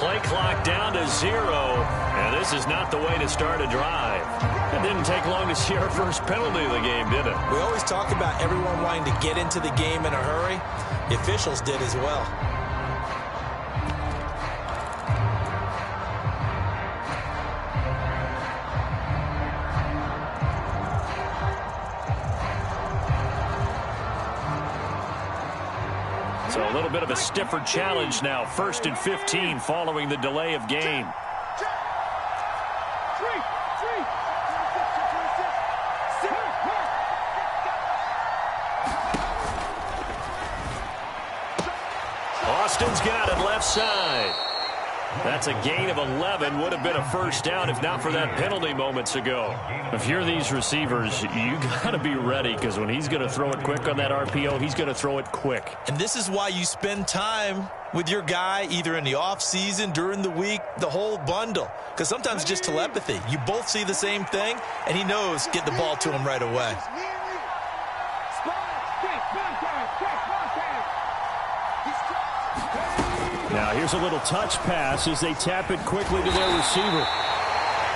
play clock down to 0, and this is not the way to start a drive. It didn't take long to see our first penalty of the game, did it? We always talk about everyone wanting to get into the game in a hurry. The officials did as well. So a little bit of a stiffer challenge now. 1st and 15 following the delay of game. Austin's got it left side. That's a gain of 11. Would have been a first down if not for that penalty moments ago. If you're these receivers, you got to be ready, because when he's going to throw it quick on that RPO, he's going to throw it quick. And this is why you spend time with your guy either in the offseason, during the week, the whole bundle. Because sometimes it's just telepathy. You both see the same thing, and he knows get the ball to him right away. Now here's a little touch pass as they tap it quickly to their receiver.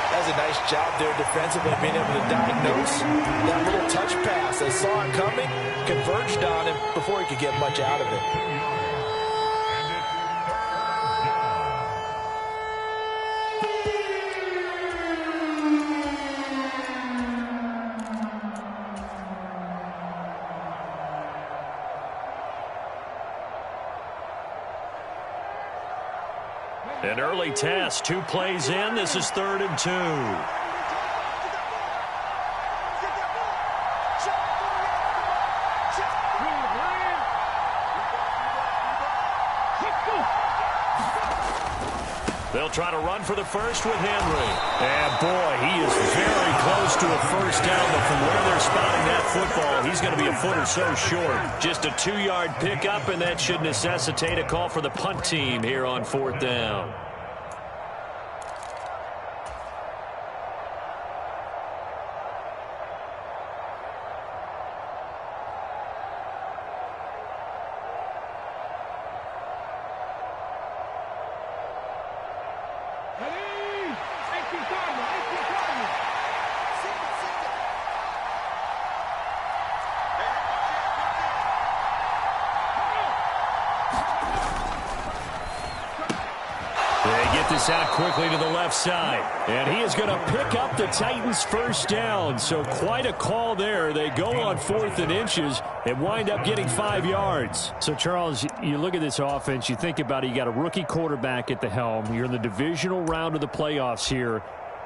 That's a nice job there defensively, being able to diagnose that little touch pass. They saw it coming, converged on him before he could get much out of it. An early test, 2 plays in. This is 3rd and 2. They'll try to run for the first with Henry. And boy, he is very close to a first down, but from where they're spotting that football, he's going to be a foot or so short. Just a 2-yard pickup, and that should necessitate a call for the punt team here on 4th down. Out quickly to the left side, and he is going to pick up the Titans' first down. So quite a call there. They go on 4th and inches and wind up getting 5 yards. So Charles, you look at this offense, you think about it, you got a rookie quarterback at the helm. You're in the divisional round of the playoffs here.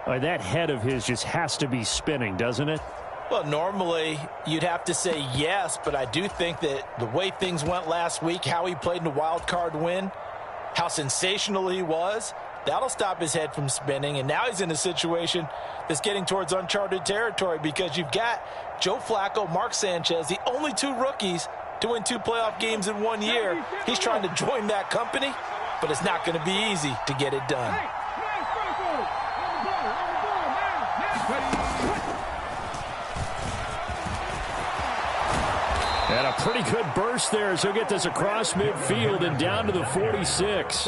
That head of his just has to be spinning, doesn't it? Well, normally you'd have to say yes, but I do think that the way things went last week, how he played in the wild card win, how sensational he was, that'll stop his head from spinning, and now he's in a situation that's getting towards uncharted territory, because you've got Joe Flacco, Mark Sanchez, the only 2 rookies to win 2 playoff games in 1 year. He's trying to join that company, but it's not going to be easy to get it done. And a pretty good burst there as he'll get this across midfield and down to the 46.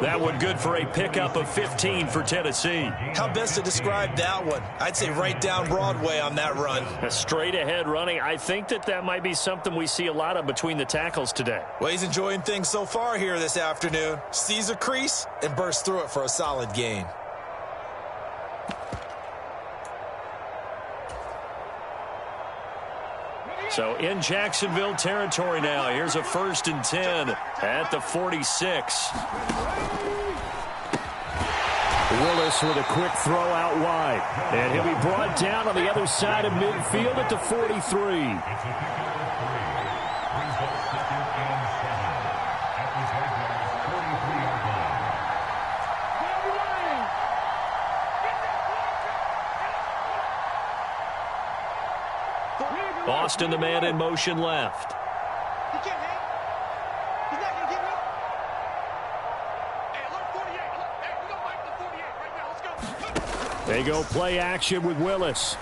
That one good for a pickup of 15 for Tennessee. How best to describe that one? I'd say right down Broadway on that run. A straight ahead running. I think that might be something we see a lot of between the tackles today. Well, he's enjoying things so far here this afternoon. Sees a crease and bursts through it for a solid gain. So in Jacksonville territory now. Here's a 1st and 10 at the 46. Willis with a quick throw out wide. And he'll be brought down on the other side of midfield at the 43. Austin, the man in motion left. He can't hang. He's not going to get me. Hey, alert 48. Hey, we don't like the 48 right now. Let's go. They go play action with Willis.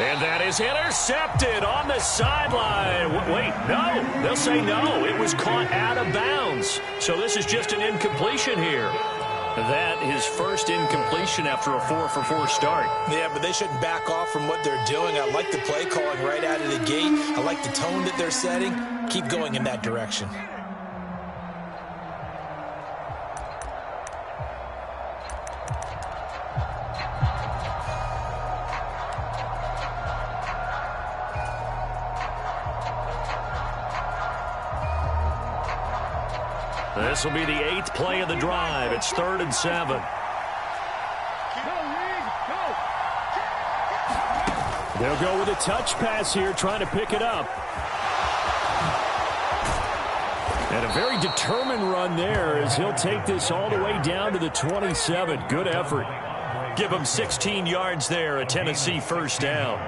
And that is intercepted on the sideline. Wait, no. They'll say no. It was caught out of bounds. So this is just an incompletion here. That his first incompletion after a 4-for-4 start. Yeah, but they shouldn't back off from what they're doing. I like the play calling right out of the gate. I like the tone that they're setting. Keep going in that direction. This will be the 8th play of the drive. It's 3rd and 7. They'll go with a touch pass here, trying to pick it up. And a very determined run there as he'll take this all the way down to the 27. Good effort. Give him 16 yards there, a Tennessee first down.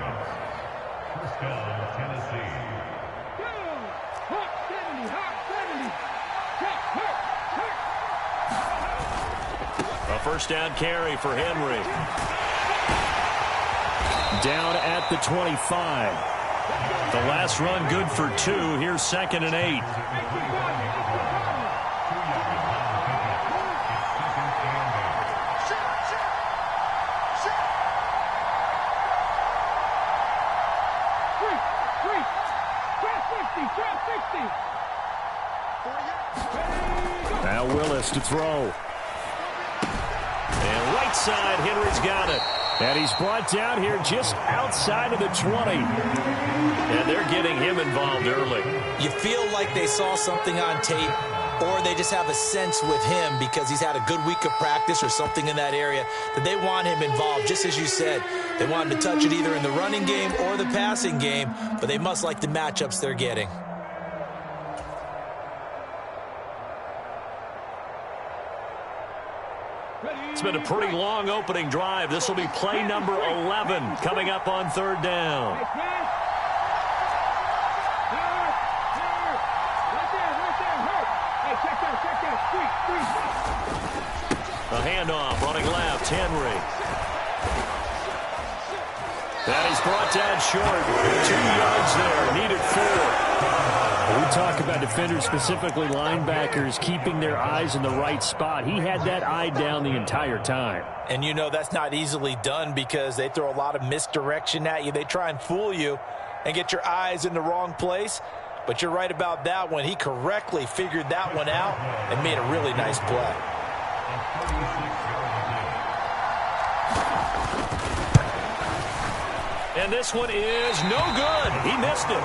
A first down carry for Henry. Down at the 25. The last run good for 2. Here's 2nd and 8. Now Willis to throw. And right side, Henry's got it. And he's brought down here just outside of the 20. And they're getting him involved early. You feel like they saw something on tape, or they just have a sense with him because he's had a good week of practice or something in that area that they want him involved. Just as you said, they want him to touch it either in the running game or the passing game, but they must like the matchups they're getting. It's been a pretty long opening drive. This will be play number 11 coming up on 3rd down. A handoff running left, Henry. That is brought down short. 2 yards there, needed 4. We talk about defenders, specifically linebackers, keeping their eyes in the right spot. He had that eye down the entire time. And you know that's not easily done because they throw a lot of misdirection at you. They try and fool you and get your eyes in the wrong place. But you're right about that one. He correctly figured that one out and made a really nice play. And this one is no good. He missed it.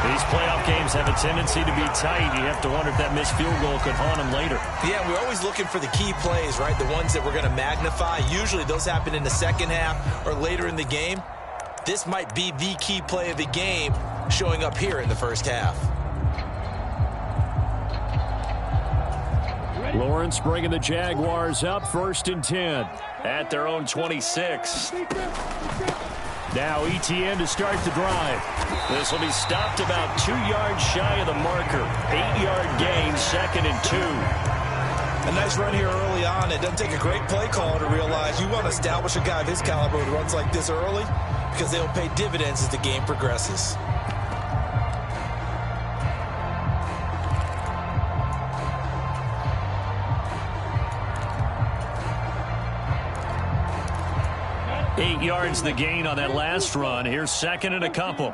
These playoff games have a tendency to be tight. You have to wonder if that missed field goal could haunt him later. Yeah, we're always looking for the key plays, right? The ones that we're going to magnify. Usually those happen in the second half or later in the game. This might be the key play of the game showing up here in the first half. Lawrence bringing the Jaguars up 1st and 10 at their own 26. Now Etienne to start the drive. This will be stopped about 2 yards shy of the marker. 8-yard gain, 2nd and 2. A nice run here early on. It doesn't take a great play caller to realize you want to establish a guy of his caliber who runs like this early because they'll pay dividends as the game progresses. Eight yards the gain on that last run. Here's 2nd and a couple.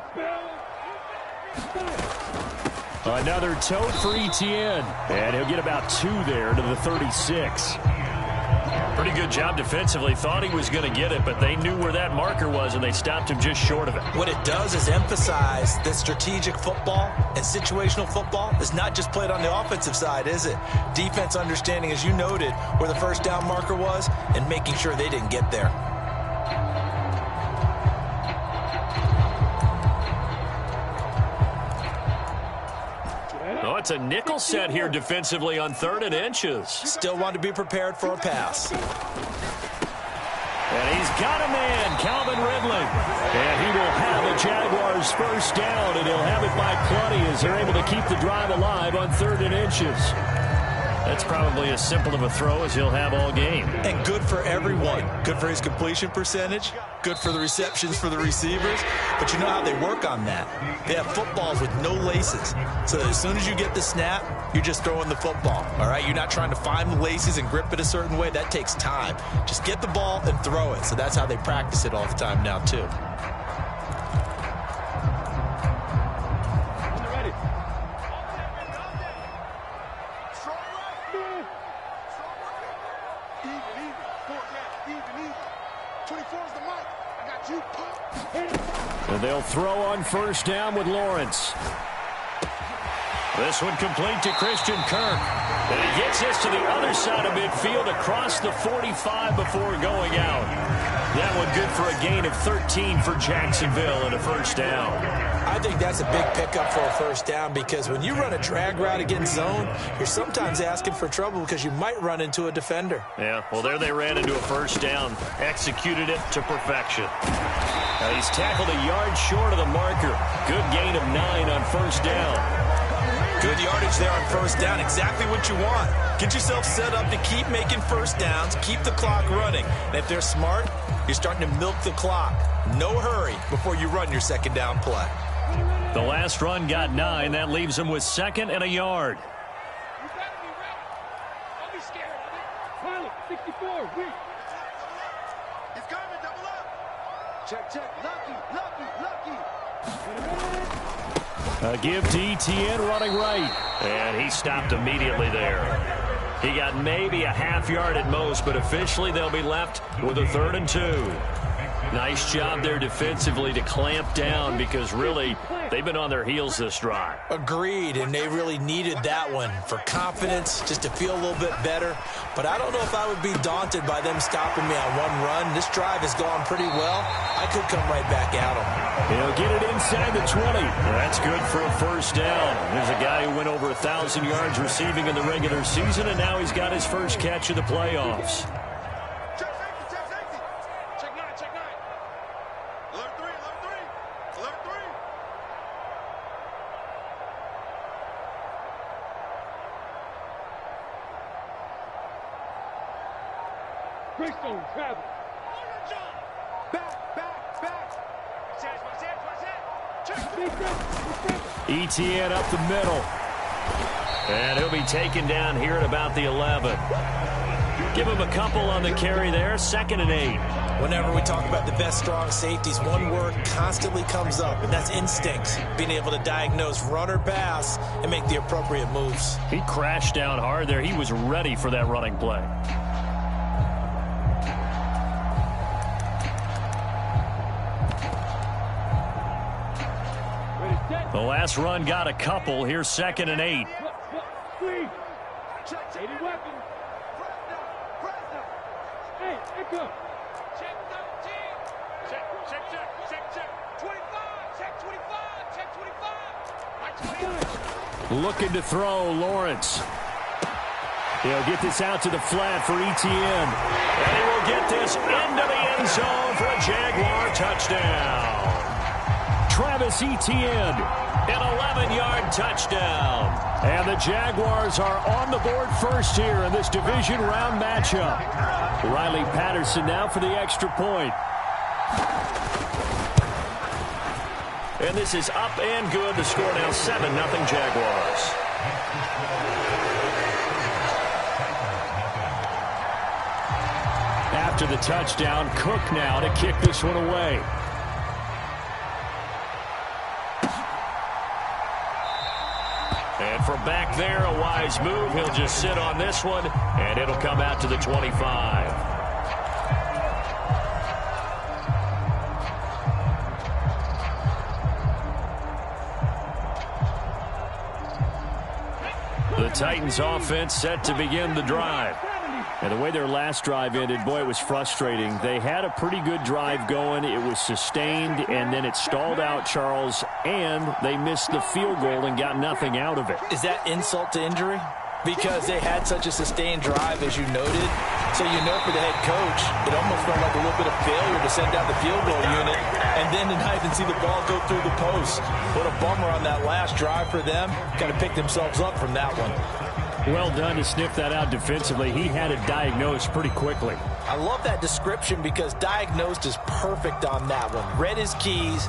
Another tote for Etienne. And he'll get about 2 there to the 36. Pretty good job defensively. Thought he was going to get it, but they knew where that marker was, and they stopped him just short of it. What it does is emphasize that strategic football and situational football is not just played on the offensive side, is it? Defense understanding, as you noted, where the first down marker was and making sure they didn't get there. Oh, it's a nickel set here defensively on 3rd and inches. Still want to be prepared for a pass. And he's got a man, Calvin Ridley. And he will have the Jaguars first down, and he'll have it by plenty as they're able to keep the drive alive on 3rd and inches. That's probably as simple of a throw as he'll have all game. And good for everyone. Good for his completion percentage. good for the receptions for the receivers, but you know how they work on that. They have footballs with no laces. So as soon as you get the snap, you're just throwing the football, all right? You're not trying to find the laces and grip it a certain way. That takes time. Just get the ball and throw it. So that's how they practice it all the time now, too. And they'll throw on first down with Lawrence. This one complete to Christian Kirk. And he gets this to the other side of midfield across the 45 before going out. That one good for a gain of 13 for Jacksonville and a first down. I think that's a big pickup for a first down because when you run a drag route against zone, you're sometimes asking for trouble because you might run into a defender. Yeah, well, there they ran into a first down. Executed it to perfection. Now he's tackled a yard short of the marker. Good gain of 9 on first down. Good yardage there on first down. Exactly what you want. Get yourself set up to keep making first downs, keep the clock running. And if they're smart, you're starting to milk the clock. No hurry before you run your second down play. The last run got 9. That leaves him with 2nd and a yard. You better be ready. Don't be scared of it. Pilot, 64, weak. He's coming, double up. Check. Lucky. A give to Etienne running right. And he stopped immediately there. He got maybe a half yard at most, but officially they'll be left with a 3rd and 2. Nice job there defensively to clamp down because really they've been on their heels this drive. Agreed, and they really needed that one for confidence, just to feel a little bit better. But I don't know if I would be daunted by them stopping me on one run. This drive has gone pretty well. I could come right back at them. He'll get it inside the 20. That's good for a first down. There's a guy who went over 1,000 yards receiving in the regular season, and now he's got his first catch of the playoffs. Greystone travel. Etienne up the middle. And he'll be taken down here at about the 11. Give him a couple on the carry there. 2nd and 8. Whenever we talk about the best strong safeties, one word constantly comes up, and that's instinct. Being able to diagnose run or pass and make the appropriate moves. He crashed down hard there. He was ready for that running play. The last run got a couple. Here's 2nd and 8. Hey, Echo. Check 13. Check. 25. Check 25. Check 25. Looking to throw, Lawrence. He'll get this out to the flat for Etienne. And he will get this into the end zone for a Jaguar touchdown. Travis Etienne, an 11-yard touchdown. And the Jaguars are on the board first here in this division round matchup. Riley Patterson now for the extra point. And this is up and good. The score now 7-0 Jaguars. After the touchdown, Cook now to kick this one away. And from back there, a wise move. He'll just sit on this one, and it'll come out to the 25. The Titans offense set to begin the drive. And the way their last drive ended, boy, it was frustrating. They had a pretty good drive going. It was sustained, and then it stalled out, Charles, and they missed the field goal and got nothing out of it. Is that insult to injury? Because they had such a sustained drive, as you noted. So you know for the head coach, it almost felt like a little bit of failure to send out the field goal unit and then to not even see the ball go through the post. What a bummer on that last drive for them. Got to pick themselves up from that one. Well done to sniff that out defensively. He had it diagnosed pretty quickly. I love that description because diagnosed is perfect on that one. Read his keys,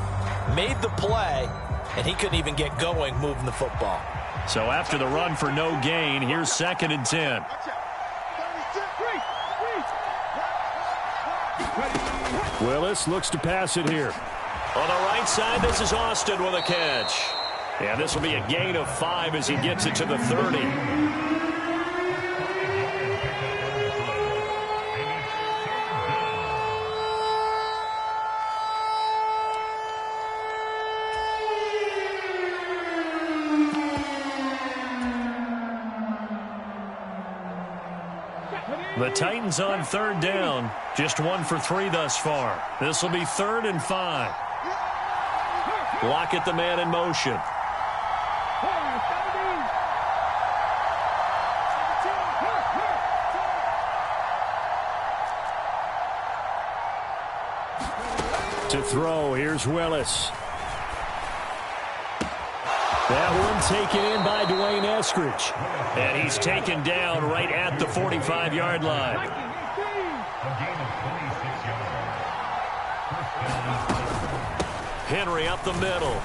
made the play, and he couldn't even get going moving the football. So after the run for no gain, here's 2nd and 10. Willis looks to pass it here. On the right side, this is Austin with a catch. And this will be a gain of 5 as he gets it to the 30. The Titans on 3rd down. Just 1 for 3 thus far. This will be 3rd and 5. Lockett the man in motion. To throw, here's Willis. That one taken in by Dwayne Eskridge. And he's taken down right at the 45-yard line. Henry up the middle.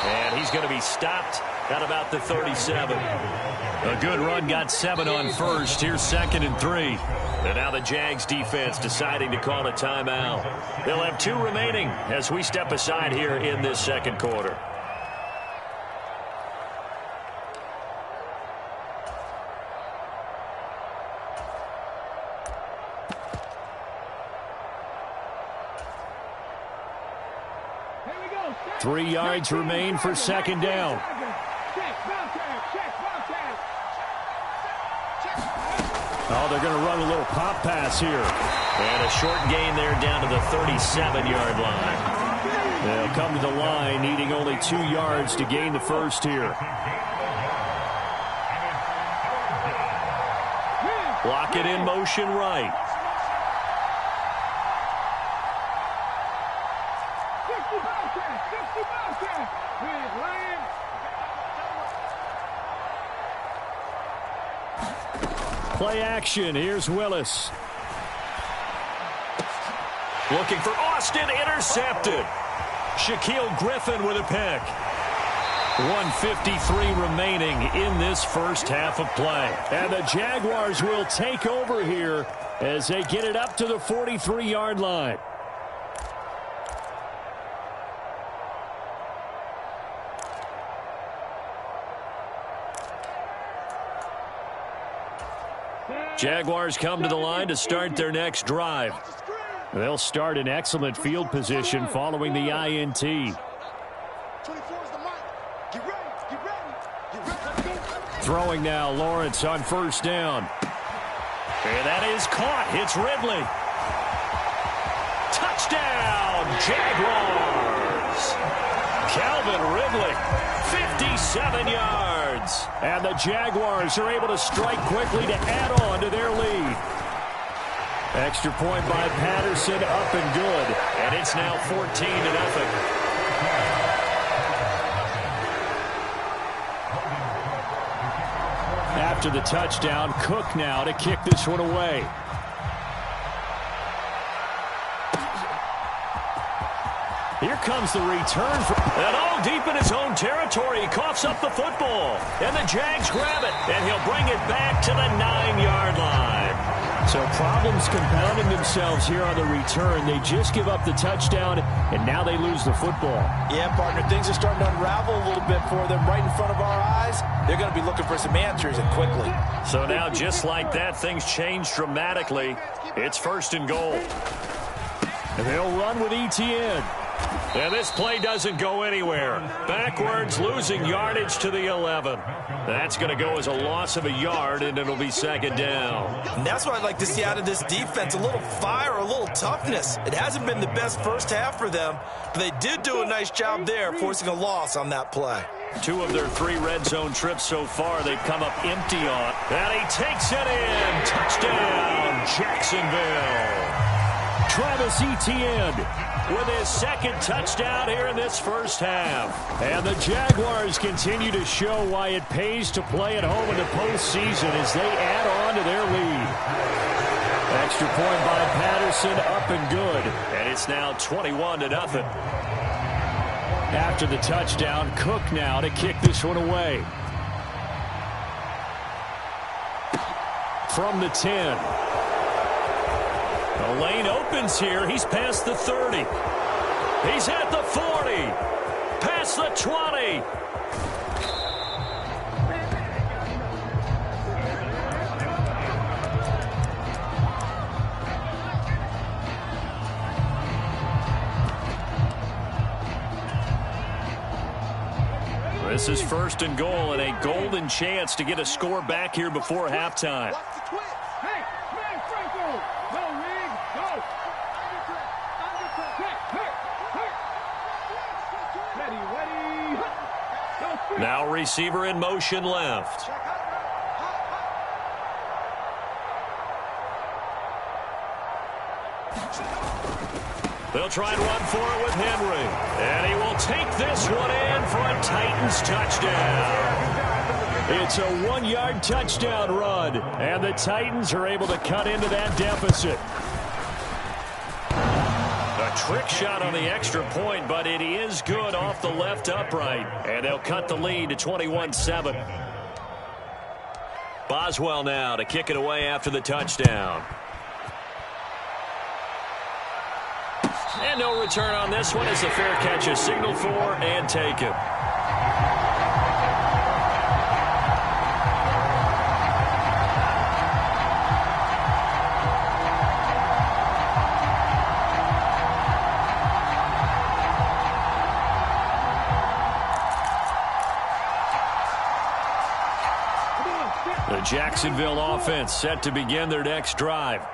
And he's going to be stopped at about the 37. A good run, got 7 on first. Here's 2nd and 3. And now the Jags defense deciding to call a timeout. They'll have 2 remaining as we step aside here in this 2nd quarter. Three yards remain for 2nd down. Oh, they're going to run a little pop pass here. And a short gain there down to the 37-yard line. They'll come to the line needing only 2 yards to gain the first here. Lockett in motion right. Play action. Here's Willis. Looking for Austin. Intercepted. Shaquille Griffin with a pick. 1:53 remaining in this first half of play. And the Jaguars will take over here as they get it up to the 43-yard line. Jaguars come to the line to start their next drive. They'll start in excellent field position following the INT. Throwing now, Lawrence on 1st down. And that is caught. It's Ridley. Touchdown, Jaguars. Calvin Ridley, 57 yards. And the Jaguars are able to strike quickly to add on to their lead. Extra point by Patterson, up and good. And it's now 14-0. After the touchdown, Cook now to kick this one away. Here comes the return. And all deep in his own territory. He coughs up the football. And the Jags grab it. And he'll bring it back to the 9-yard line. So problems compounding themselves here on the return. They just give up the touchdown, and now they lose the football. Yeah, partner, things are starting to unravel a little bit for them right in front of our eyes. They're going to be looking for some answers, and quickly. So now, just like that, things change dramatically. It's 1st and goal. And they'll run with Etienne. And this play doesn't go anywhere. Backwards, losing yardage to the 11. That's going to go as a loss of a yard, and it'll be 2nd down. And that's what I'd like to see out of this defense, a little fire, a little toughness. It hasn't been the best first half for them, but they did do a nice job there, forcing a loss on that play. 2 of their 3 red zone trips so far, they've come up empty on. And he takes it in. Touchdown, Jacksonville. Travis Etienne with his 2nd touchdown here in this first half. And the Jaguars continue to show why it pays to play at home in the postseason as they add on to their lead. A Extra point by Patterson, up and good. And it's now 21-0. After the touchdown, Cook now to kick this one away. From the 10. The lane opens here. He's past the 30. He's at the 40. Past the 20. This is first and goal and a golden chance to get a score back here before halftime. Hey, man, Franco! Go, Rig! Go! Ready. Now receiver in motion left. They'll try and run for it with Henry. And he will take this one in for a Titans touchdown. It's a 1-yard touchdown run. And the Titans are able to cut into that deficit. A trick shot on the extra point, but it is good off the left upright. And they'll cut the lead to 21-7. Boswell now to kick it away after the touchdown. And no return on this one as the fair catch is signaled for and taken. The Jacksonville offense set to begin their next drive.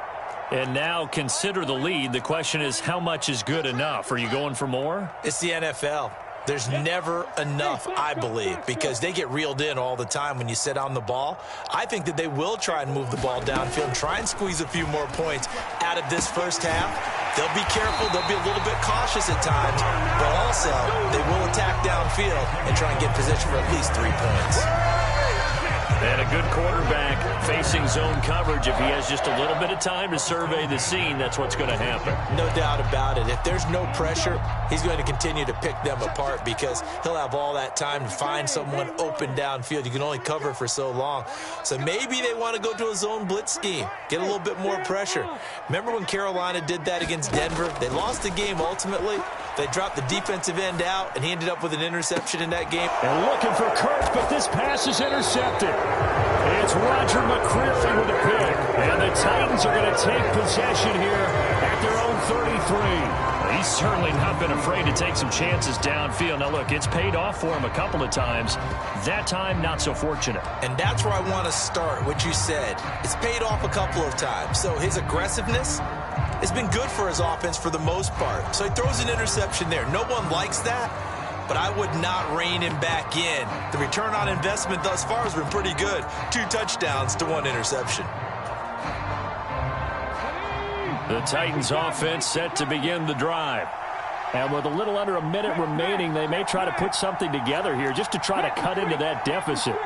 And now consider the lead. The question is, how much is good enough? Are you going for more? It's the NFL. There's never enough, I believe, because they get reeled in all the time when you sit on the ball. I think that they will try and move the ball downfield and try and squeeze a few more points out of this first half. They'll be careful. They'll be a little bit cautious at times, but also they will attack downfield and try and get position for at least 3 points. And a good quarterback facing zone coverage. If he has just a little bit of time to survey the scene, that's what's going to happen. No doubt about it. If there's no pressure, he's going to continue to pick them apart because he'll have all that time to find someone open downfield. You can only cover for so long. So maybe they want to go to a zone blitz scheme, get a little bit more pressure. Remember when Carolina did that against Denver? They lost the game ultimately. They dropped the defensive end out, and he ended up with an interception in that game. And looking for Kirk, but this pass is intercepted. It's Roger McCreary with a pick. And the Titans are going to take possession here at their own 33. He's certainly not been afraid to take some chances downfield. Now, look, it's paid off for him a couple of times. That time, not so fortunate. And that's where I want to start, what you said. It's paid off a couple of times. So his aggressiveness has been good for his offense for the most part. So he throws an interception there. No one likes that, but I would not rein him back in. The return on investment thus far has been pretty good. 2 touchdowns to 1 interception. The Titans offense set to begin the drive. And with a little under a minute remaining, they may try to put something together here just to try to cut into that deficit.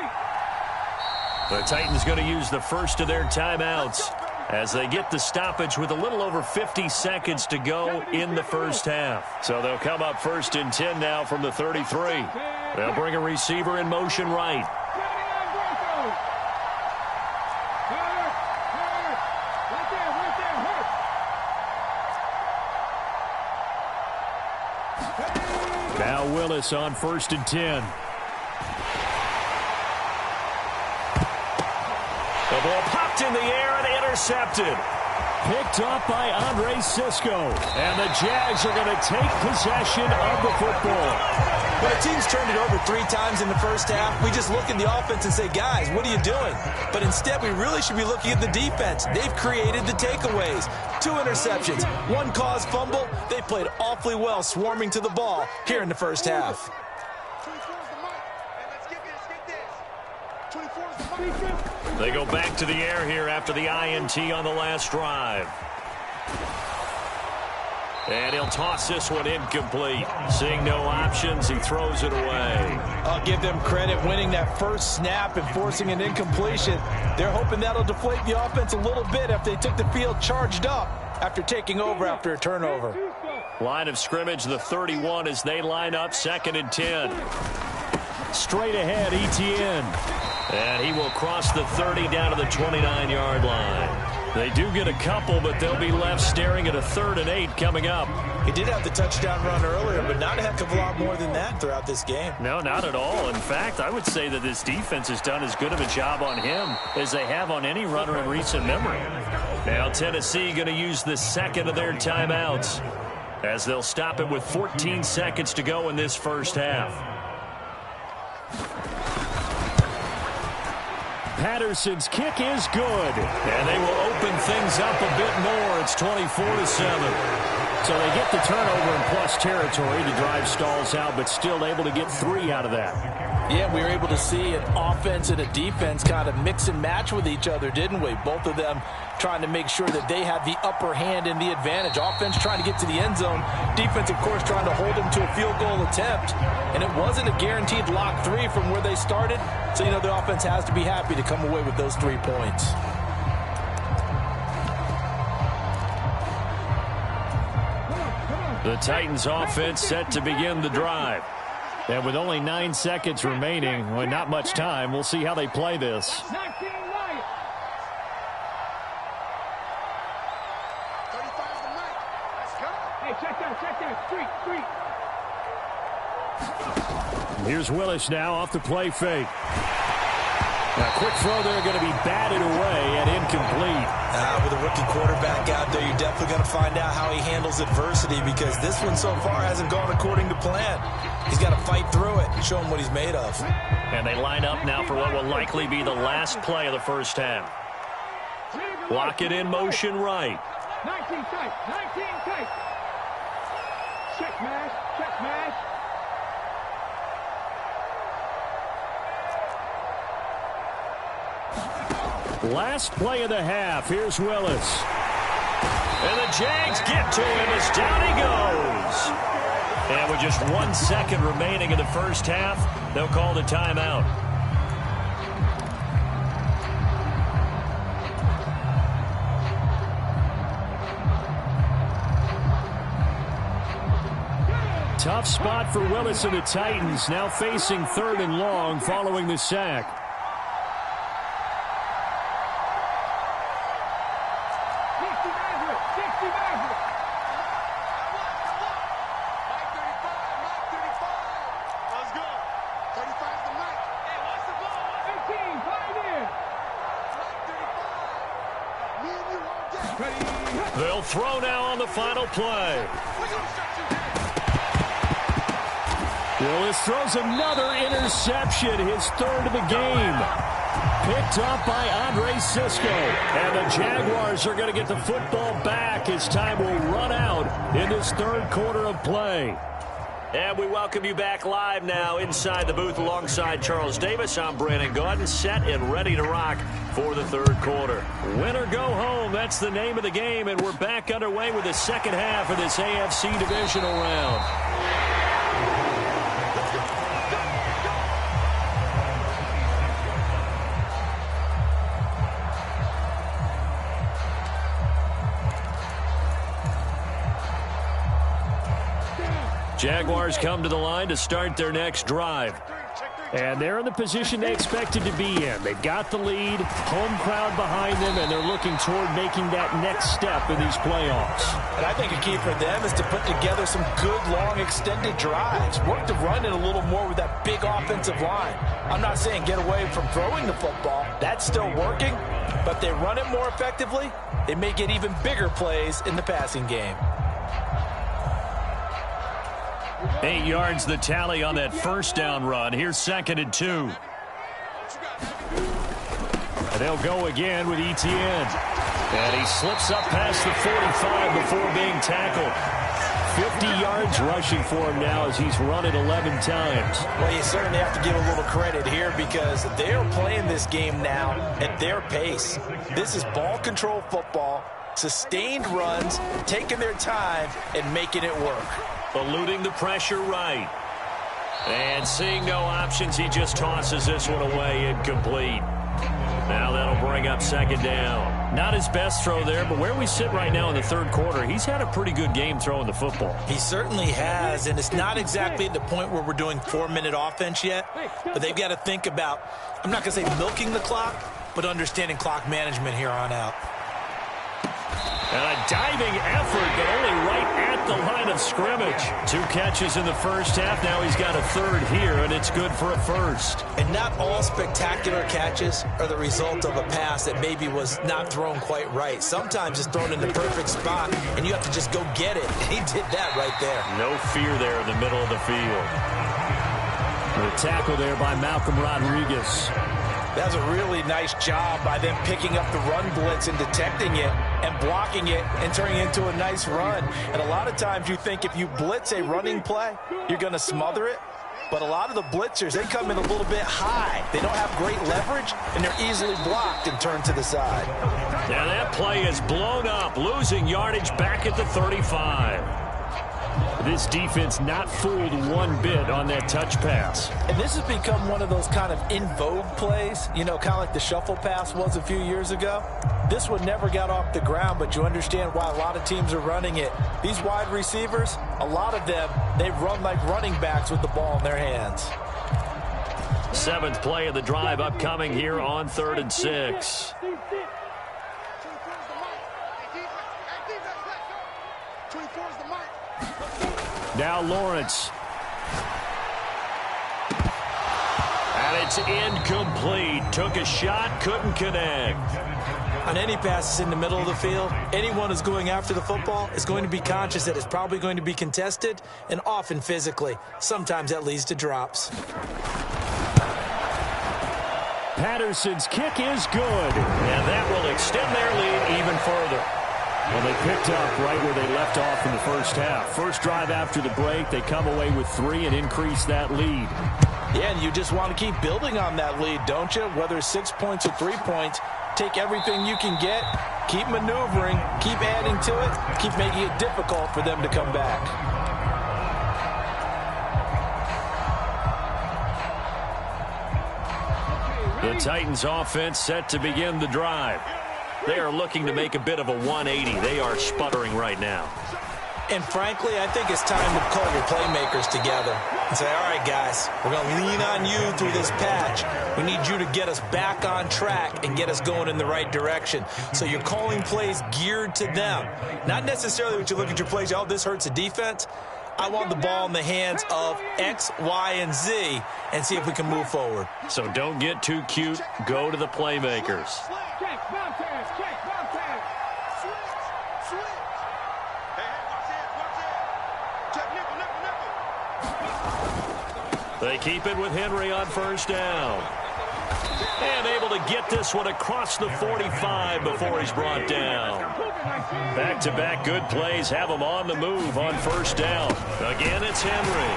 The Titans going to use the first of their timeouts as they get the stoppage with a little over 50 seconds to go in the first half. So they'll come up first and 10 now from the 33. They'll bring a receiver in motion right. Now Willis on first and 10. The ball popped in the air and intercepted. Picked up by Andre Cisco. And the Jags are going to take possession of the football. When a team's turned it over 3 times in the first half, we just look at the offense and say, guys, what are you doing? But instead, we really should be looking at the defense. They've created the takeaways. 2 interceptions, 1 caused fumble. They played awfully well swarming to the ball here in the first half. They go back to the air here after the INT on the last drive. And he'll toss this one incomplete. Seeing no options, he throws it away. I'll give them credit winning that first snap and forcing an incompletion. They're hoping that'll deflate the offense a little bit if they took the field charged up after taking over after a turnover. Line of scrimmage, the 31 as they line up, 2nd and 10. Straight ahead, Etienne. And he will cross the 30 down to the 29-yard line. They do get a couple, but they'll be left staring at a 3rd and 8 coming up. He did have the touchdown run earlier, but not a heck of a lot more than that throughout this game. No, not at all. In fact, I would say that this defense has done as good of a job on him as they have on any runner in recent memory. Now Tennessee going to use the 2nd of their timeouts as they'll stop it with 14 seconds to go in this first half. Patterson's kick is good, and they will open things up a bit more. It's 24-7. So they get the turnover in plus territory. The drive stalls out, but still able to get 3 out of that. Yeah, we were able to see an offense and a defense kind of mix and match with each other, didn't we? Both of them trying to make sure that they have the upper hand and the advantage. Offense trying to get to the end zone. Defense, of course, trying to hold them to a field goal attempt. And it wasn't a guaranteed lock 3 from where they started. So, you know, the offense has to be happy to come away with those 3 points. The Titans offense set to begin the drive. And with only 9 seconds remaining, well, not much time, we'll see how they play this. 19 Lions. 35 to Mike. Let's go. Hey, check that. Street. Here's Willis now off the play fake. Now, quick throw there, going to be batted away and incomplete. With a rookie quarterback out there, you're definitely going to find out how he handles adversity, because this one so far hasn't gone according to plan. He's got to fight through it and show him what he's made of. And they line up now for what will likely be the last play of the first half. Lock it in motion right. 19 tight. Check mash. Last play of the half. Here's Willis. And the Jags get to him as down he goes. And with just 1 second remaining in the first half, they'll call the timeout. Tough spot for Willis and the Titans, now facing 3rd and long following the sack. They'll throw now on the final play. Willis throws another interception, his 3rd of the game. Picked up by Andre Sisco. And the Jaguars are going to get the football back as time will run out in this 3rd quarter of play. And we welcome you back live now inside the booth alongside Charles Davis. I'm Brandon Gaudin, set and ready to rock for the 3rd quarter. Win or go home, that's the name of the game, and we're back underway with the second half of this AFC divisional round. Jaguars come to the line to start their next drive. And they're in the position they expected to be in. They've got the lead, home crowd behind them, and they're looking toward making that next step in these playoffs. And I think a key for them is to put together some good, long, extended drives. Work to run it a little more with that big offensive line. I'm not saying get away from throwing the football. That's still working. But they run it more effectively, they may get even bigger plays in the passing game. 8 yards the tally on that first down run. Here's 2nd and 2. And they'll go again with Etienne. And he slips up past the 45 before being tackled. 50 yards rushing for him now as he's run it 11 times. Well, you certainly have to give a little credit here because they're playing this game now at their pace. This is ball control football. sustained runs, taking their time, and making it work. Eluding the pressure right. And seeing no options, he just tosses this one away, incomplete. Now that'll bring up second down. Not his best throw there, but where we sit right now in the third quarter, he's had a pretty good game throwing the football. He certainly has, and it's not exactly at the point where we're doing 4-minute offense yet, but they've got to think about, I'm not going to say milking the clock, but understanding clock management here on out. And a diving effort, but only right at the line of scrimmage. 2 catches in the first half. Now he's got a third here, and it's good for a first. And not all spectacular catches are the result of a pass that maybe was not thrown quite right. Sometimes it's thrown in the perfect spot, and you have to just go get it. And he did that right there. No fear there in the middle of the field. The tackle there by Malcolm Rodriguez. That was a really nice job by them picking up the run blitz and detecting it and blocking it and turning it into a nice run. And a lot of times you think if you blitz a running play, you're going to smother it. But a lot of the blitzers, they come in a little bit high. They don't have great leverage, and they're easily blocked and turned to the side. Now that play is blown up, losing yardage back at the 35. This defense not fooled one bit on that touch pass. And this has become one of those kind of in vogue plays, you know, kind of like the shuffle pass was a few years ago. This one never got off the ground, but you understand why a lot of teams are running it. These wide receivers, a lot of them, they run like running backs with the ball in their hands. 7th play of the drive upcoming here on 3rd and 6. Now Lawrence. And it's incomplete. Took a shot, couldn't connect. On any passes in the middle of the field, anyone who's going after the football is going to be conscious that it's probably going to be contested, and often physically. Sometimes that leads to drops. Patterson's kick is good, and that will extend their lead even further. Well, they picked up right where they left off in the first half. First drive after the break, they come away with 3 and increase that lead. Yeah, and you just want to keep building on that lead, don't you? Whether it's 6 points or 3 points, take everything you can get, keep maneuvering, keep adding to it, keep making it difficult for them to come back. The Titans offense set to begin the drive. They are looking to make a bit of a 180. They are sputtering right now. And frankly, I think it's time to call your playmakers together and say, all right, guys, we're going to lean on you through this patch. We need you to get us back on track and get us going in the right direction. So you're calling plays geared to them. Not necessarily when you look at your plays, oh, this hurts the defense. I want the ball in the hands of X, Y, and Z and see if we can move forward. So don't get too cute. Go to the playmakers. They keep it with Henry on first down. And able to get this one across the 45 before he's brought down. Back-to-back good plays have him on the move on first down. Again, it's Henry.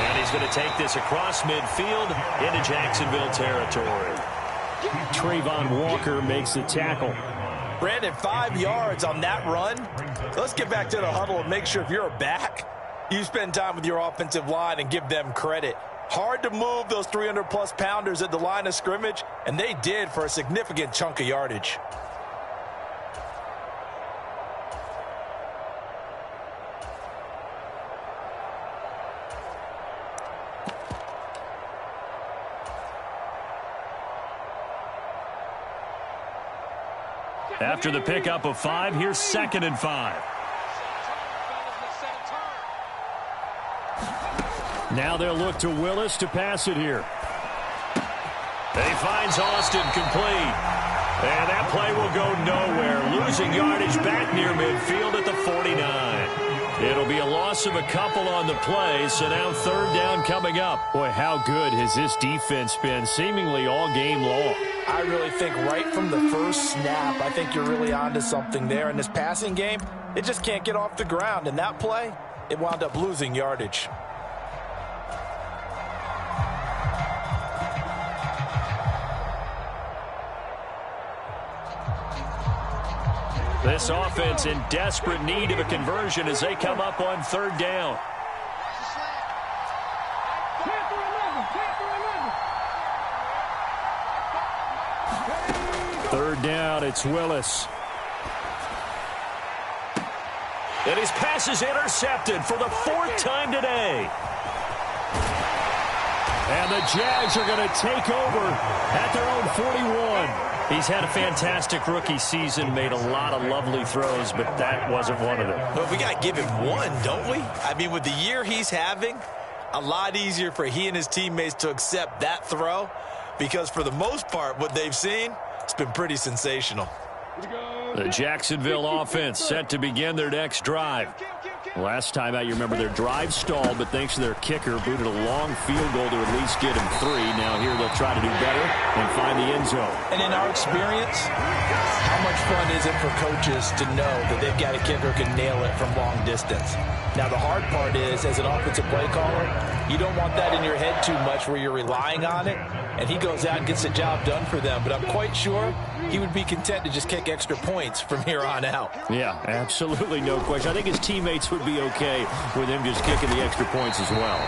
And he's going to take this across midfield into Jacksonville territory. Trayvon Walker makes the tackle. Brandon, 5 yards on that run. Let's get back to the huddle and make sure if you're a back, you spend time with your offensive line and give them credit. Hard to move those 300-plus pounders at the line of scrimmage, and they did for a significant chunk of yardage. After the pickup of 5, here's 2nd and 5. Now they'll look to Willis to pass it here. He finds Austin complete. And that play will go nowhere. Losing yardage back near midfield at the 49. It'll be a loss of a couple on the play, so now 3rd down coming up. Boy, how good has this defense been seemingly all game long? I really think right from the first snap, I think you're really onto something there. In this passing game, it just can't get off the ground. And that play, it wound up losing yardage. This offense in desperate need of a conversion as they come up on third down. Third down, it's Willis. And his pass is intercepted for the fourth time today. And the Jags are going to take over at their own 41. He's had a fantastic rookie season, made a lot of lovely throws, but that wasn't one of them. Well, we got to give him one, don't we? I mean, with the year he's having, a lot easier for he and his teammates to accept that throw because for the most part, what they've seen, it's been pretty sensational. The Jacksonville offense set to begin their next drive. Last time out, you remember their drive stalled, but thanks to their kicker, booted a long field goal to at least get him 3. Now here they'll try to do better and find the end zone. And in our experience, how much fun is it for coaches to know that they've got a kicker who can nail it from long distance? Now, the hard part is, as an offensive play caller, you don't want that in your head too much where you're relying on it, and he goes out and gets the job done for them. But I'm quite sure he would be content to just kick extra points from here on out. Yeah, absolutely no question. I think his teammates would be okay with him just kicking the extra points as well.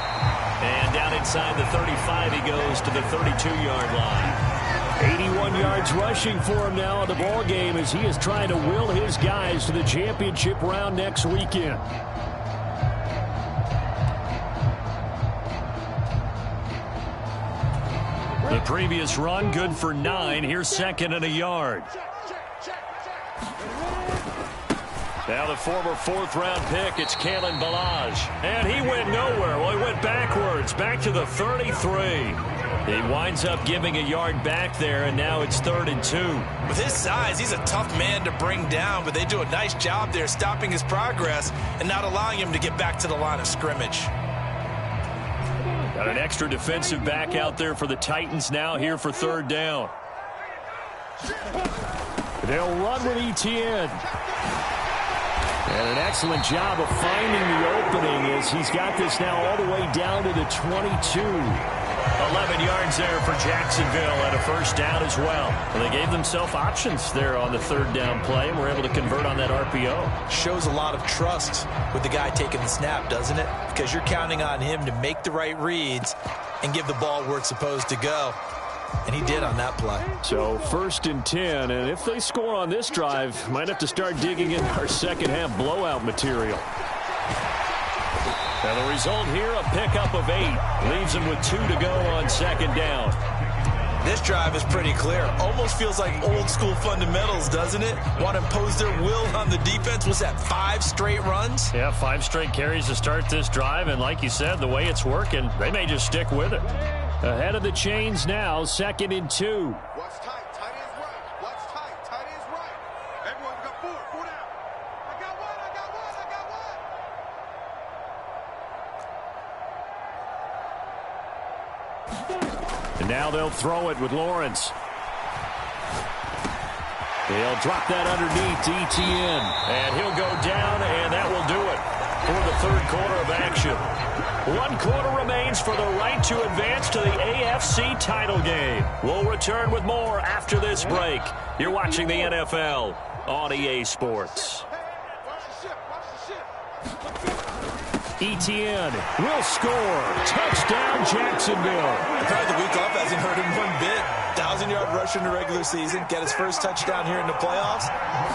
And down inside the 35, he goes to the 32-yard line. 81 yards rushing for him now in the ball game as he is trying to will his guys to the championship round next weekend. The previous run, good for 9. Here's second and a yard. Now the former fourth-round pick, it's Kalen Ballage. And he went nowhere. Well, he went backwards, back to the 33. He winds up giving a yard back there, and now it's 3rd and 2. With his size, he's a tough man to bring down, but they do a nice job there stopping his progress and not allowing him to get back to the line of scrimmage. Got an extra defensive back out there for the Titans now here for 3rd down. They'll run with Etienne. And an excellent job of finding the opening as he's got this now all the way down to the 22. 11 yards there for Jacksonville and a first down as well. And they gave themselves options there on the 3rd down play and were able to convert on that RPO. Shows a lot of trust with the guy taking the snap, doesn't it? Because you're counting on him to make the right reads and give the ball where it's supposed to go. And he did on that play. So 1st and 10, and if they score on this drive, might have to start digging in our second half blowout material. And the result here, a pickup of 8. Leaves them with 2 to go on 2nd down. This drive is pretty clear. Almost feels like old school fundamentals, doesn't it? Want to impose their will on the defense. Was that 5 straight runs? Yeah, 5 straight carries to start this drive. And like you said, the way it's working, they may just stick with it. Ahead of the chains now, 2nd and 2. What's tight? Tight is right. What's tight? Tight is right. Everyone got 4. 4 down. I got 1. I got 1. I got 1. And now they'll throw it with Lawrence. They'll drop that underneath to Etienne. And he'll go down, and that will do it for the 3rd quarter of action. 1 quarter remains for the right to advance to the AFC title game. We'll return with more after this break. You're watching the NFL on EA Sports. Etienne will score. Touchdown, Jacksonville. Probably the week off hasn't hurt him one bit. 1,000-yard rusher in the regular season. Get his first touchdown here in the playoffs.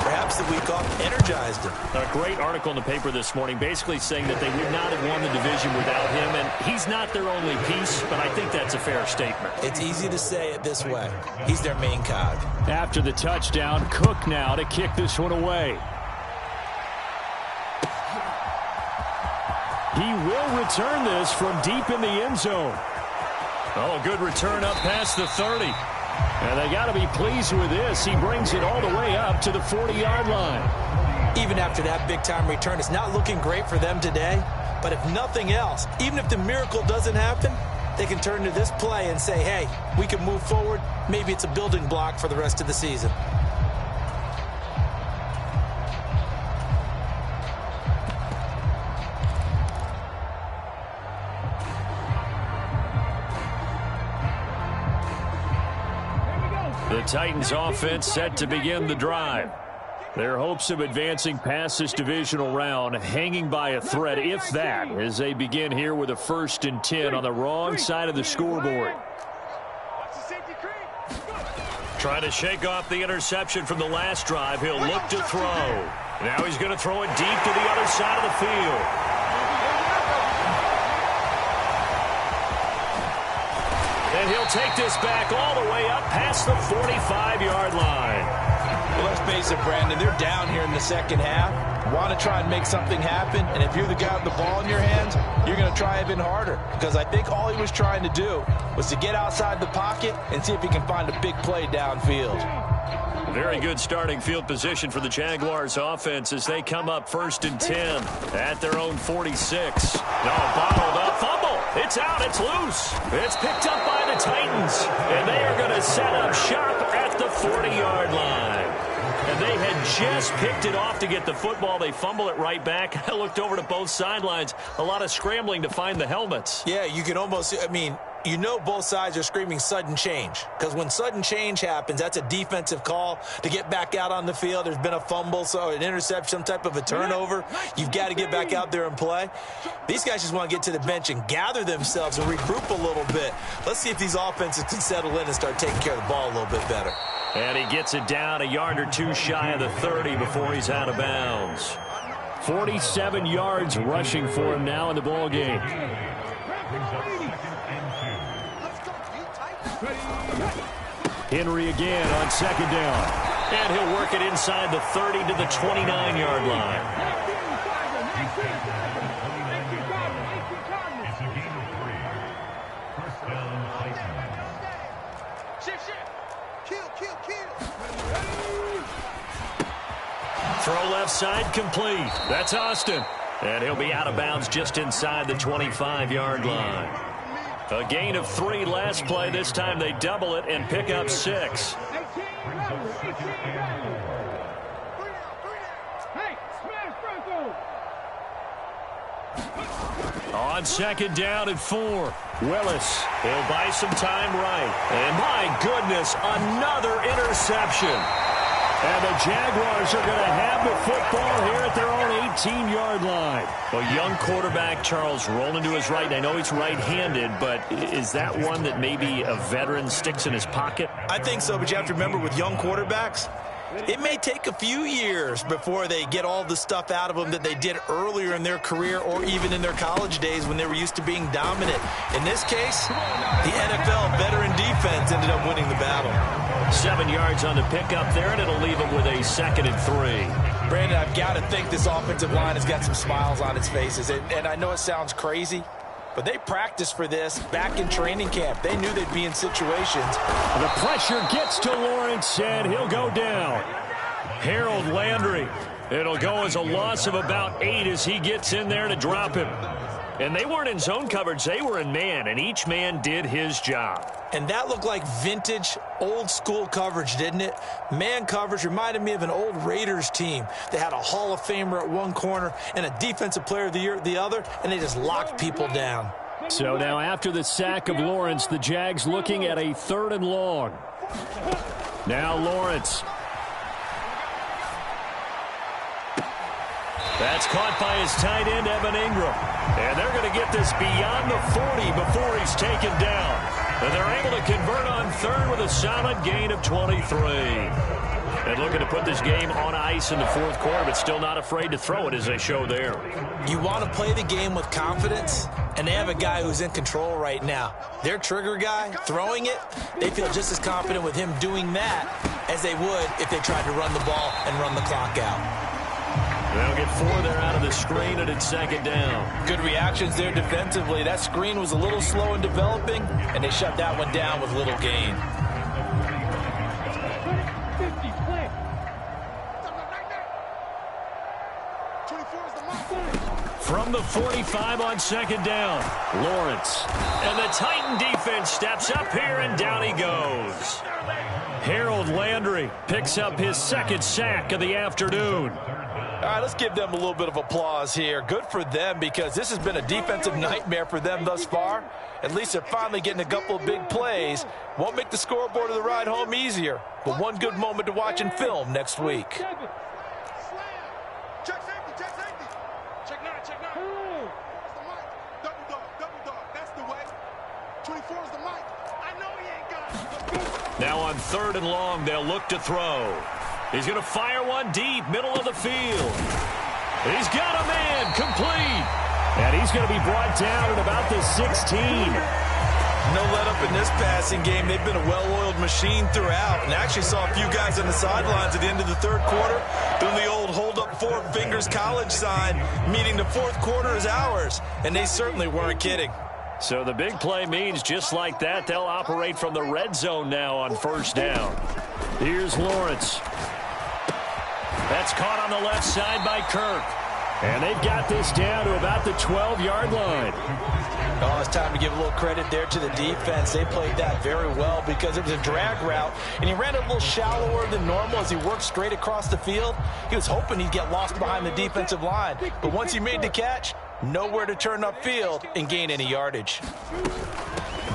Perhaps the week off energized him. A great article in the paper this morning basically saying that they would not have won the division without him, and he's not their only piece, but I think that's a fair statement. It's easy to say it this way. He's their main cog. After the touchdown, Cook now to kick this one away. He will return this from deep in the end zone. Oh, a good return up past the 30. And they got to be pleased with this. He brings it all the way up to the 40-yard line. Even after that big-time return, it's not looking great for them today. But if nothing else, even if the miracle doesn't happen, they can turn to this play and say, hey, we can move forward. Maybe it's a building block for the rest of the season. The Titans offense set to begin the drive. Their hopes of advancing past this divisional round hanging by a thread, if that, as they begin here with a 1st and 10 on the wrong side of the scoreboard. Trying to shake off the interception from the last drive. He'll look to throw. Now he's going to throw it deep to the other side of the field. And he'll take this back all the way up past the 45-yard line. Well, let's face it, Brandon, they're down here in the second half. Want to try and make something happen, and if you're the guy with the ball in your hands, you're going to try even harder, because I think all he was trying to do was to get outside the pocket and see if he can find a big play downfield. Very good starting field position for the Jaguars offense as they come up 1st and 10 at their own 46. No, bottled up, fumble. It's out, it's loose. It's picked up by the Titans, and they are going to set up shop at the 40-yard line. And they had just picked it off to get the football. They fumble it right back. I looked over to both sidelines. A lot of scrambling to find the helmets. Yeah, you can almost, you know both sides are screaming sudden change. Because when sudden change happens, that's a defensive call to get back out on the field. There's been a fumble, so an interception, some type of a turnover. You've got to get back out there and play. These guys just want to get to the bench and gather themselves and regroup a little bit. Let's see if these offenses can settle in and start taking care of the ball a little bit better. And he gets it down a yard or two shy of the 30 before he's out of bounds. 47 yards rushing for him now in the ball game. Henry again on 2nd down. And he'll work it inside the 30 to the 29-yard line. Throw left side complete. That's Austin. And he'll be out of bounds just inside the 25-yard line. A gain of 3 last play. This time they double it and pick up 6. On 2nd down and 4. Willis, he'll buy some time right. And my goodness, another interception. And the Jaguars are going to have the football here at their own 18-yard line. A young quarterback, Charles, rolling to his right. I know he's right-handed, but is that one that maybe a veteran sticks in his pocket? I think so, but you have to remember with young quarterbacks, it may take a few years before they get all the stuff out of them that they did earlier in their career or even in their college days when they were used to being dominant. In this case, the NFL veteran defense ended up winning the battle. 7 yards on the pickup there, and it'll leave them with a 2nd and 3. Brandon, I've got to think this offensive line has got some smiles on its faces. And I know it sounds crazy, but they practiced for this back in training camp. They knew they'd be in situations. The pressure gets to Lawrence, and he'll go down. Harold Landry. It'll go as a loss of about 8 as he gets in there to drop him. And they weren't in zone coverage. They were in man, and each man did his job. And that looked like vintage, old-school coverage, didn't it? Man coverage reminded me of an old Raiders team. They had a Hall of Famer at one corner and a Defensive Player of the Year at the other, and they just locked people down. So now after the sack of Lawrence, the Jags looking at a 3rd and long. Now Lawrence. That's caught by his tight end, Evan Ingram. And they're going to get this beyond the 40 before he's taken down. And they're able to convert on 3rd with a solid gain of 23. And looking to put this game on ice in the 4th quarter, but still not afraid to throw it as they show there. You want to play the game with confidence, and they have a guy who's in control right now. Their trigger guy, throwing it, they feel just as confident with him doing that as they would if they tried to run the ball and run the clock out. They'll get 4 there out of the screen, and it's 2nd down. Good reactions there defensively. That screen was a little slow in developing, and they shut that one down with little gain. From the 45 on 2nd down, Lawrence. And the Titan defense steps up here, and down he goes. Harold Landry picks up his 2nd sack of the afternoon. All right, let's give them a little bit of applause here. Good for them, because this has been a defensive nightmare for them thus far. At least they're finally getting a couple of big plays. Won't make the scoreboard of the ride home easier, but one good moment to watch in film next week. check now. It's the mic. Double dog. That's the way. 24 is the mic. I know he ain't got it. Now on 3rd and long, they'll look to throw. He's going to fire one deep, middle of the field. He's got a man, complete. And he's going to be brought down at about the 16. No let up in this passing game. They've been a well-oiled machine throughout. And actually saw a few guys on the sidelines at the end of the 3rd quarter doing the old hold up 4 fingers college sign, meaning the 4th quarter is ours. And they certainly weren't kidding. So the big play means just like that, they'll operate from the red zone now on 1st down. Here's Lawrence. That's caught on the left side by Kirk. And they've got this down to about the 12-yard line. Oh, it's time to give a little credit there to the defense. They played that very well because it was a drag route, and he ran it a little shallower than normal as he worked straight across the field. He was hoping he'd get lost behind the defensive line, but once he made the catch, nowhere to turn upfield and gain any yardage.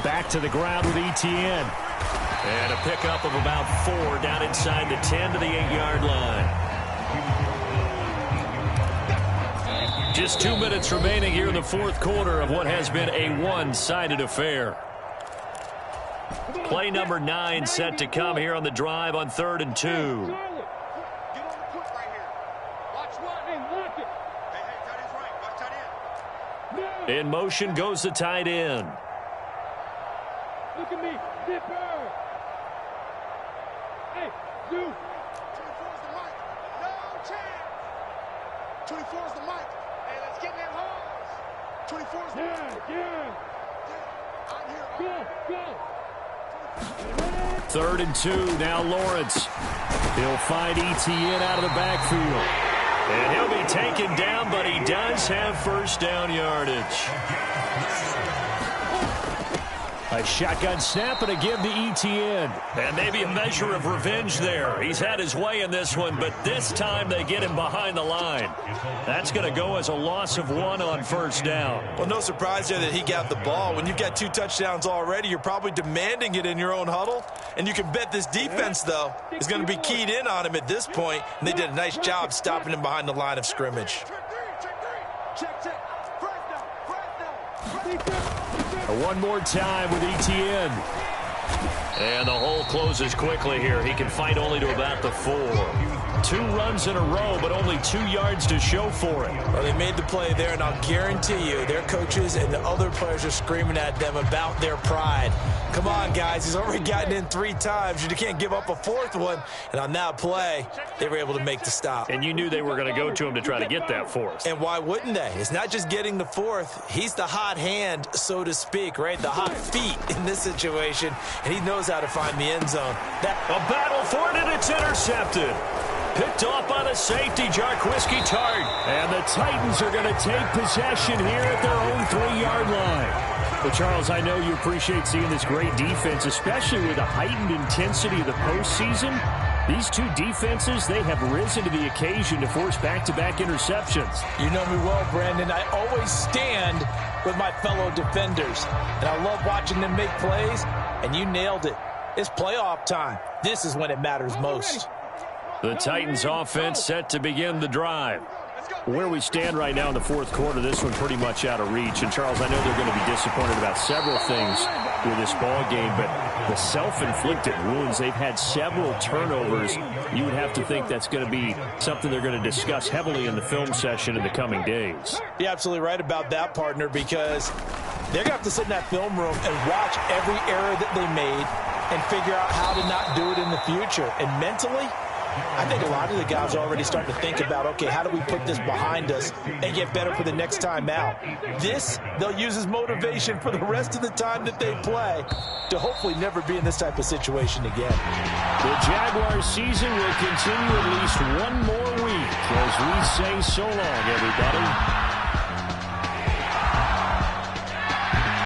Back to the ground with Etienne. And a pickup of about 4 down inside the 10 to the 8-yard line. Just 2 minutes remaining here in the 4th quarter of what has been a one-sided affair. Play number 9 set to come here on the drive on 3rd and 2. Get on the foot right here. Watch one and lock it. Hey, tight end's right. Watch tight end. In motion goes the tight end. Look at me. Zipper. Hey, you. 24's the mic. No chance. 24's the mic. Hey, let's get that hose. 24's the mic. Yeah. I'm here. Go. 3rd and 2. Now Lawrence. He'll find Etienne out of the backfield. And he'll be taken down, but he does have 1st down yardage. A shotgun snap and a give to Etienne. And maybe a measure of revenge there. He's had his way in this one, but this time they get him behind the line. That's going to go as a loss of 1 on 1st down. Well, no surprise there that he got the ball. When you've got 2 touchdowns already, you're probably demanding it in your own huddle. And you can bet this defense, though, is going to be keyed in on him at this point. And they did a nice job stopping him behind the line of scrimmage. Check. One more time with Etienne. And the hole closes quickly here. He can fight only to about the 4. 2 runs in a row, but only 2 yards to show for it. Well, they made the play there, and I'll guarantee you their coaches and the other players are screaming at them about their pride. Come on, guys. He's already gotten in 3 times. You can't give up a 4th one. And on that play, they were able to make the stop. And you knew they were going to go to him to try to get that 4th. And why wouldn't they? It's not just getting the 4th. He's the hot hand, so to speak, right? The hot feet in this situation. And he knows how to find the end zone. A battle for it, and it's intercepted. Picked off by the safety, Jarquiski Tart. And the Titans are going to take possession here at their own 3-yard line. Well, Charles, I know you appreciate seeing this great defense, especially with the heightened intensity of the postseason. These 2 defenses, they have risen to the occasion to force back-to-back interceptions. You know me well, Brandon. I always stand with my fellow defenders. And I love watching them make plays, and you nailed it. It's playoff time. This is when it matters most. The Titans offense set to begin the drive. Where we stand right now in the 4th quarter, this one pretty much out of reach. And, Charles, I know they're going to be disappointed about several things with this ball game, but the self-inflicted wounds, they've had several turnovers. You would have to think that's going to be something they're going to discuss heavily in the film session in the coming days. You're absolutely right about that, partner, because they're going to have to sit in that film room and watch every error that they made and figure out how to not do it in the future. And mentally, I think a lot of the guys are already starting to think about, okay, how do we put this behind us and get better for the next time out? This, they'll use as motivation for the rest of the time that they play to hopefully never be in this type of situation again. The Jaguars season will continue at least 1 more week as we say so long, everybody.